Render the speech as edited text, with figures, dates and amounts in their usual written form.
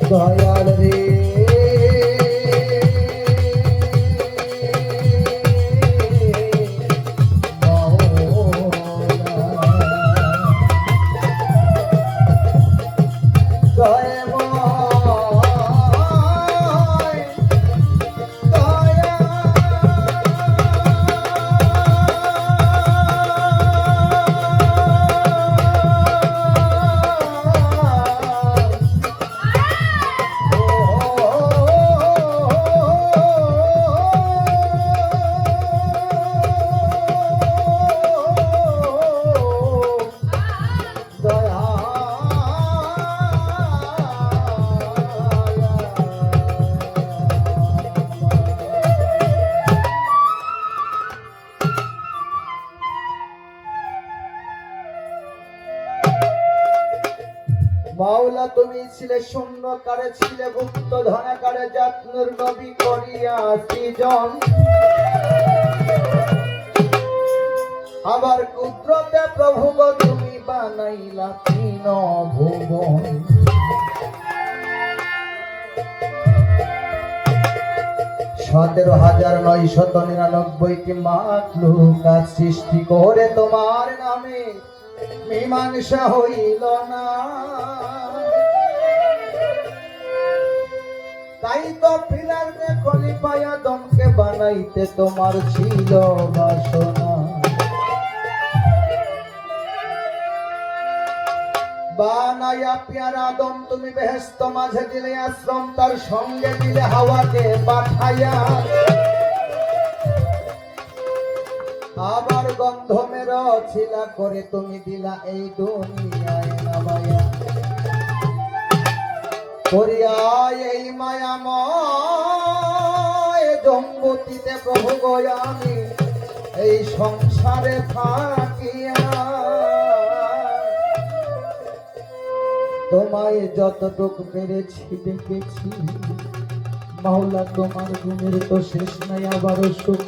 দয়াল রে মাওলা তুমি ছিলে শূন্যকারে ছিলে গুপ্ত ধনাকারে যত্নের নবী করিয়া সৃজন আবার কুদরতে প্রভু গো তুমি বানাইলা তিন ভুবন 17,999টি মাখলুক সৃষ্টি করে তোমার নামে মীমাংসা হইল না তাই তো পিলার রে খলিফা আদমকে বানাইতে তোমার ছিল বাসনা বানায়া পিয়ার আদম তুমি বেহেশত মাঝে দিলে আশ্রম তার সঙ্গে দিলে হাওয়াকে পাঠাইয়া আবার গন্ধমের ছিলা করে তুমি দিলা এই দুনিয়ায় নামায়া করিয়া এই মায়াময় দম্পতিতে প্রভু গো আমি এই সংসারে থাকিয়া তোমায় যতটুকু পেরেছি দেখেছি মাওলা তোমার গুণের তো শেষ নাই আবারও সুখ